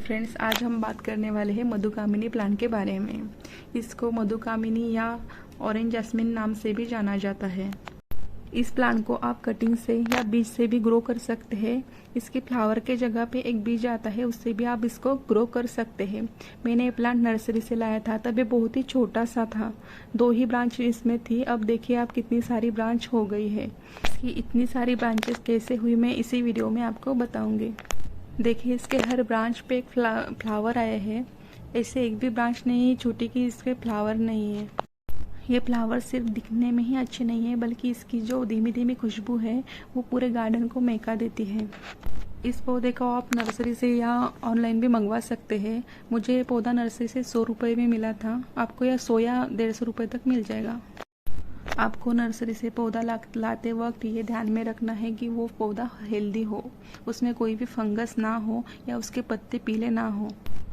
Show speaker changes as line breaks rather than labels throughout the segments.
Friends, आज हम बात करने वाले हैं मधुकामिनी प्लांट के बारे में। इसको मधुकामिनी या ऑरेंज जैस्मिन नाम से भी जाना जाता है। इस प्लांट को आप कटिंग से या बीज से भी ग्रो कर सकते हैं। इसके फ्लावर के जगह पे एक बीज आता है, उससे भी आप इसको ग्रो कर सकते हैं। मैंने ये प्लांट नर्सरी से लाया था, तब ये बहुत ही छोटा सा था। 2 ही ब्रांच इसमें थी। अब देखिए आप कितनी सारी ब्रांच हो गई है। इसकी इतनी सारी ब्रांचेस कैसे हुई, मैं इसी वीडियो में आपको बताऊंगी। देखिए इसके हर ब्रांच पे एक फ्लावर आए हैं। ऐसे एक भी ब्रांच नहीं छूटी कि इसके फ्लावर नहीं है। ये फ्लावर सिर्फ दिखने में ही अच्छे नहीं है, बल्कि इसकी जो धीमी धीमी खुशबू है वो पूरे गार्डन को महका देती है। इस पौधे को आप नर्सरी से या ऑनलाइन भी मंगवा सकते हैं। मुझे ये पौधा नर्सरी से 100 रुपये में मिला था। आपको यह 100 या 150 रुपये तक मिल जाएगा। आपको नर्सरी से पौधा लाते वक्त ये ध्यान में रखना है कि वो पौधा हेल्दी हो, उसमें कोई भी फंगस ना हो या उसके पत्ते पीले ना हो।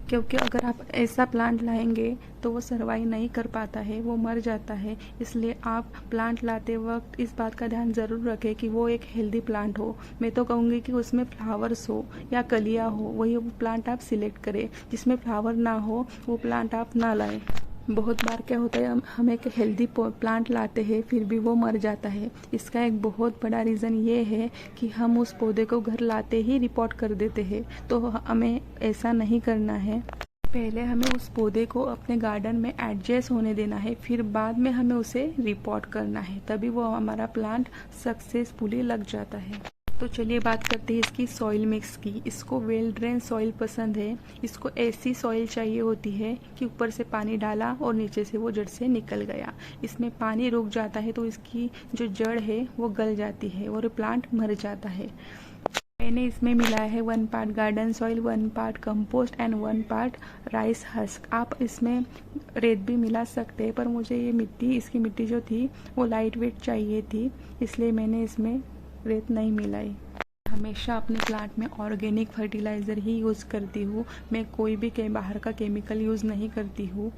क्योंकि अगर आप ऐसा प्लांट लाएंगे तो वो सर्वाइव नहीं कर पाता है, वो मर जाता है। इसलिए आप प्लांट लाते वक्त इस बात का ध्यान ज़रूर रखें कि वो एक हेल्दी प्लांट हो। मैं तो कहूँगी कि उसमें फ्लावर्स हो या कलियाँ हो, वही वो प्लांट आप सिलेक्ट करें। जिसमें फ्लावर ना हो वो प्लांट आप ना लाएं। बहुत बार क्या होता है, हम एक हेल्दी प्लांट लाते हैं फिर भी वो मर जाता है। इसका एक बहुत बड़ा रीज़न ये है कि हम उस पौधे को घर लाते ही रिपोर्ट कर देते हैं। तो हमें ऐसा नहीं करना है। पहले हमें उस पौधे को अपने गार्डन में एडजस्ट होने देना है, फिर बाद में हमें उसे रिपोर्ट करना है। तभी वो हमारा प्लांट सक्सेसफुली लग जाता है। तो चलिए बात करते हैं इसकी सॉइल मिक्स की। इसको वेल ड्रेन सॉइल पसंद है। इसको ऐसी सॉइल चाहिए होती है कि ऊपर से पानी डाला और नीचे से वो जड़ से निकल गया। इसमें पानी रुक जाता है तो इसकी जो जड़ है वो गल जाती है और प्लांट मर जाता है। मैंने इसमें मिलाया है 1 part garden soil, 1 part compost and 1 part rice husk. आप इसमें रेत भी मिला सकते हैं, पर मुझे ये इसकी मिट्टी जो थी वो लाइट वेट चाहिए थी, इसलिए मैंने इसमें रेत नहीं मिलाई। हमेशा अपने प्लांट में ऑर्गेनिक फर्टिलाइज़र ही यूज़ करती हूँ। मैं कोई भी बाहर का केमिकल यूज़ नहीं करती हूँ।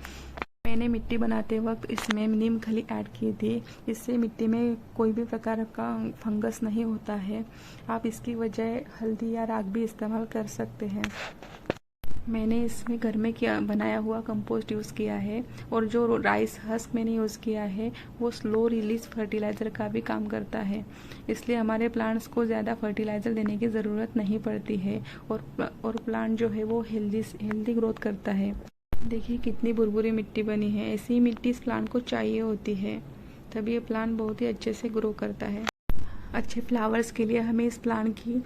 मैंने मिट्टी बनाते वक्त इसमें नीम खली ऐड की थी। इससे मिट्टी में कोई भी प्रकार का फंगस नहीं होता है। आप इसकी वजह हल्दी या राख भी इस्तेमाल कर सकते हैं। मैंने इसमें घर में बनाया हुआ कंपोस्ट यूज़ किया है, और जो राइस हस्क मैंने यूज़ किया है वो स्लो रिलीज फर्टिलाइज़र का भी काम करता है। इसलिए हमारे प्लांट्स को ज़्यादा फर्टिलाइज़र देने की ज़रूरत नहीं पड़ती है, और प्लांट जो है वो हेल्दी ग्रोथ करता है। देखिए कितनी बुरबुरी मिट्टी बनी है। ऐसी मिट्टी इस प्लांट को चाहिए होती है, तभी ये प्लांट बहुत ही अच्छे से ग्रो करता है। अच्छे फ्लावर्स के लिए हमें इस प्लांट की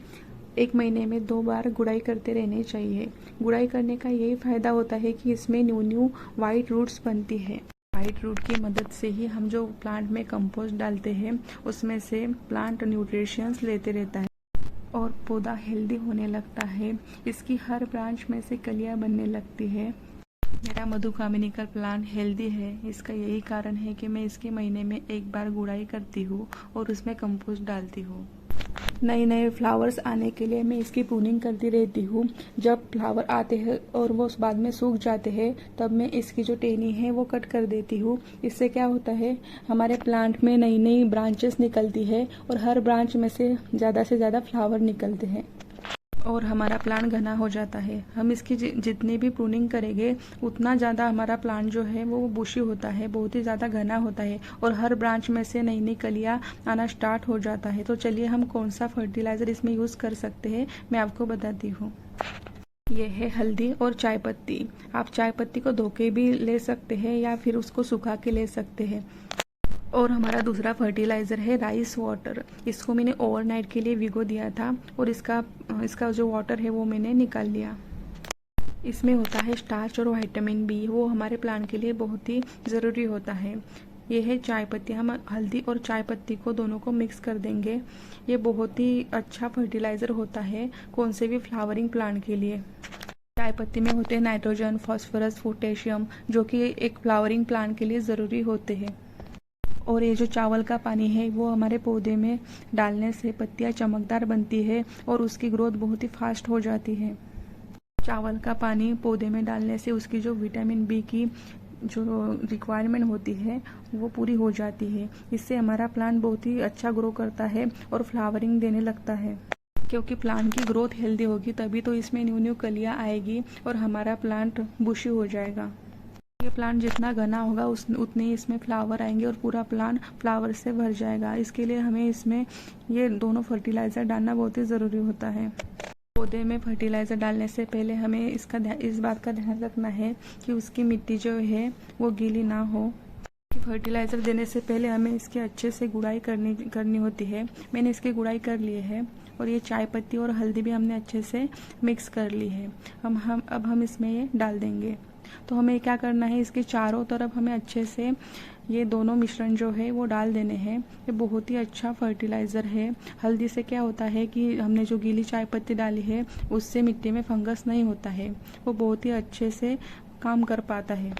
1 महीने में 2 बार गुड़ाई करते रहने चाहिए। गुड़ाई करने का यही फ़ायदा होता है कि इसमें न्यू वाइट रूट्स बनती है। वाइट रूट की मदद से ही हम जो प्लांट में कंपोस्ट डालते हैं उसमें से प्लांट न्यूट्रिशंस लेते रहता है और पौधा हेल्दी होने लगता है। इसकी हर ब्रांच में से कलियां बनने लगती है। मेरा मधुकामिनी का प्लांट हेल्दी है, इसका यही कारण है कि मैं इसके महीने में 1 बार गुड़ाई करती हूँ और उसमें कंपोस्ट डालती हूँ। नए नए फ्लावर्स आने के लिए मैं इसकी प्रूनिंग करती रहती हूँ। जब फ्लावर आते हैं और वो बाद में सूख जाते हैं, तब मैं इसकी जो टहनी है वो कट कर देती हूँ। इससे क्या होता है, हमारे प्लांट में नई नई ब्रांचेस निकलती है और हर ब्रांच में से ज़्यादा फ्लावर निकलते हैं और हमारा प्लांट घना हो जाता है। हम इसकी जितनी भी प्रूनिंग करेंगे उतना ज़्यादा हमारा प्लांट जो है वो बुशी होता है, बहुत ही ज़्यादा घना होता है और हर ब्रांच में से नई नई कलियाँ आना स्टार्ट हो जाता है। तो चलिए हम कौन सा फर्टिलाइज़र इसमें यूज़ कर सकते हैं, मैं आपको बताती हूँ। ये है हल्दी और चाय पत्ती। आप चाय पत्ती को धो के भी ले सकते हैं या फिर उसको सुखा के ले सकते हैं। और हमारा दूसरा फर्टिलाइज़र है राइस वाटर। इसको मैंने ओवरनाइट के लिए भिगो दिया था और इसका जो वाटर है वो मैंने निकाल लिया। इसमें होता है स्टार्च और विटामिन बी, वो हमारे प्लांट के लिए बहुत ही ज़रूरी होता है। ये है चाय पत्ती। हम हल्दी और चाय पत्ती को दोनों को मिक्स कर देंगे। ये बहुत ही अच्छा फर्टिलाइज़र होता है कौन से भी फ्लावरिंग प्लांट के लिए। चाय पत्ती में होते हैं नाइट्रोजन, फॉस्फोरस, पोटेशियम, जो कि एक फ्लावरिंग प्लांट के लिए ज़रूरी होते हैं। और ये जो चावल का पानी है वो हमारे पौधे में डालने से पत्तियां चमकदार बनती है और उसकी ग्रोथ बहुत ही फास्ट हो जाती है। चावल का पानी पौधे में डालने से उसकी जो विटामिन बी की जो रिक्वायरमेंट होती है वो पूरी हो जाती है। इससे हमारा प्लांट बहुत ही अच्छा ग्रो करता है और फ्लावरिंग देने लगता है। क्योंकि प्लांट की ग्रोथ हेल्दी होगी तभी तो इसमें न्यू न्यू कलियाँ आएगी और हमारा प्लांट बुशी हो जाएगा। ये प्लांट जितना घना होगा उतने ही इसमें फ्लावर आएंगे और पूरा प्लांट फ्लावर से भर जाएगा। इसके लिए हमें इसमें ये दोनों फर्टिलाइज़र डालना बहुत ही ज़रूरी होता है। पौधे में फर्टिलाइज़र डालने से पहले हमें इस बात का ध्यान रखना है कि उसकी मिट्टी जो है वो गीली ना हो। फर्टिलाइज़र देने से पहले हमें इसकी अच्छे से गुड़ाई करनी होती है। मैंने इसकी गुड़ाई कर ली है और ये चाय पत्ती और हल्दी भी हमने अच्छे से मिक्स कर ली है। अब हम इसमें ये डाल देंगे। तो हमें क्या करना है, इसके चारों तरफ हमें अच्छे से ये दोनों मिश्रण जो है वो डाल देने हैं। ये बहुत ही अच्छा फर्टिलाइज़र है। हल्दी से क्या होता है कि हमने जो गीली चाय पत्ती डाली है उससे मिट्टी में फंगस नहीं होता है, वो बहुत ही अच्छे से काम कर पाता है।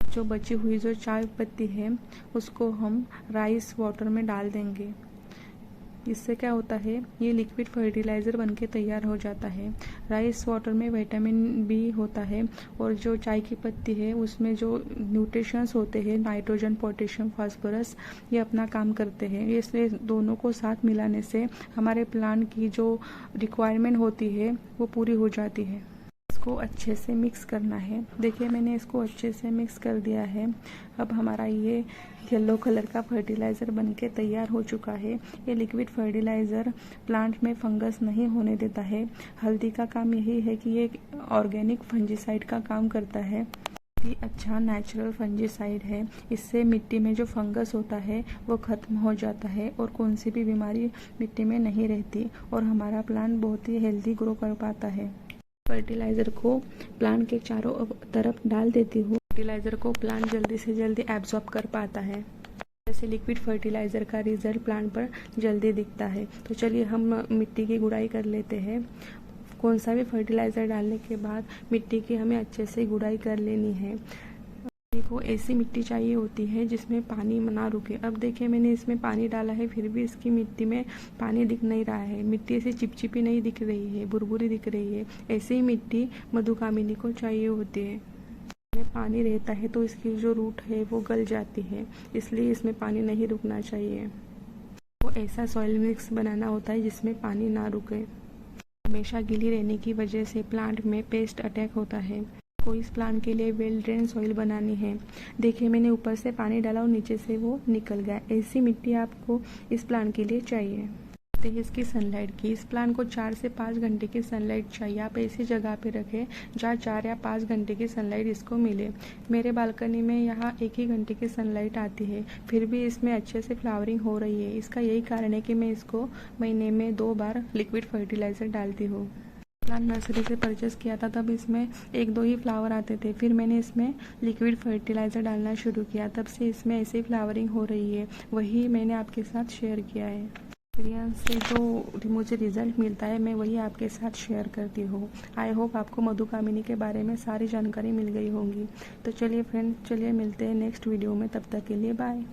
जो बची हुई जो चाय पत्ती है उसको हम राइस वाटर में डाल देंगे। इससे क्या होता है, ये लिक्विड फर्टिलाइज़र बनके तैयार हो जाता है। राइस वाटर में विटामिन बी होता है और जो चाय की पत्ती है उसमें जो न्यूट्रिशंस होते हैं नाइट्रोजन, पोटेशियम, फास्फोरस, ये अपना काम करते हैं। इसलिए दोनों को साथ मिलाने से हमारे प्लांट की जो रिक्वायरमेंट होती है वो पूरी हो जाती है। इसको अच्छे से मिक्स करना है। देखिए मैंने इसको अच्छे से मिक्स कर दिया है। अब हमारा ये येलो कलर का फर्टिलाइज़र बनके तैयार हो चुका है। ये लिक्विड फर्टिलाइज़र प्लांट में फंगस नहीं होने देता है। हल्दी का काम यही है कि ये ऑर्गेनिक फंजीसाइड का काम करता है। अच्छा नेचुरल फंजीसाइड है। इससे मिट्टी में जो फंगस होता है वो ख़त्म हो जाता है और कौन सी भी बीमारी मिट्टी में नहीं रहती और हमारा प्लांट बहुत ही हेल्दी ग्रो कर पाता है। फर्टिलाइज़र को प्लांट के चारों तरफ डाल देती हूँ। फर्टिलाइज़र को प्लांट जल्दी से जल्दी एब्जॉर्ब कर पाता है। जैसे लिक्विड फर्टिलाइज़र का रिजल्ट प्लांट पर जल्दी दिखता है। तो चलिए हम मिट्टी की गुड़ाई कर लेते हैं। कौन सा भी फर्टिलाइज़र डालने के बाद मिट्टी की हमें अच्छे से गुड़ाई कर लेनी है। को ऐसी मिट्टी चाहिए होती है जिसमें पानी ना रुके। अब देखिए मैंने इसमें पानी डाला है फिर भी इसकी मिट्टी में पानी दिख नहीं रहा है। मिट्टी ऐसी चिपचिपी नहीं दिख रही है, बुरबुरी दिख रही है। ऐसे ही मिट्टी मधुकामिनी को चाहिए होती है। इसमें पानी रहता है तो इसकी जो रूट है वो गल जाती है, इसलिए इसमें पानी नहीं रुकना चाहिए। वो ऐसा सॉइल मिक्स बनाना होता है जिसमें पानी ना रुके। हमेशा गीली रहने की वजह से प्लांट में पेस्ट अटैक होता है। को इस प्लांट के लिए वेल ड्रेन सॉइल बनानी है। देखिए मैंने ऊपर से पानी डाला और नीचे से वो निकल गया। ऐसी मिट्टी आपको इस प्लांट के लिए चाहिए। इसकी सनलाइट की, इस प्लांट को 4 से 5 घंटे की सनलाइट चाहिए। आप ऐसी जगह पे रखें जहाँ 4 या 5 घंटे की सनलाइट इसको मिले। मेरे बालकनी में यहाँ 1 ही घंटे की सनलाइट आती है, फिर भी इसमें अच्छे से फ्लावरिंग हो रही है। इसका यही कारण है कि मैं इसको महीने में 2 बार लिक्विड फर्टिलाइज़र डालती हूँ। प्लांट नर्सरी से परचेस किया था तब इसमें 1-2 ही फ्लावर आते थे। फिर मैंने इसमें लिक्विड फर्टिलाइज़र डालना शुरू किया, तब से इसमें ऐसे ही फ्लावरिंग हो रही है। वही मैंने आपके साथ शेयर किया है। एक्सपीरियंस से जो मुझे रिजल्ट मिलता है मैं वही आपके साथ शेयर करती हूँ। आई होप आपको मधुकामिनी के बारे में सारी जानकारी मिल गई होंगी। तो चलिए फ्रेंड, चलिए मिलते हैं नेक्स्ट वीडियो में। तब तक के लिए बाय।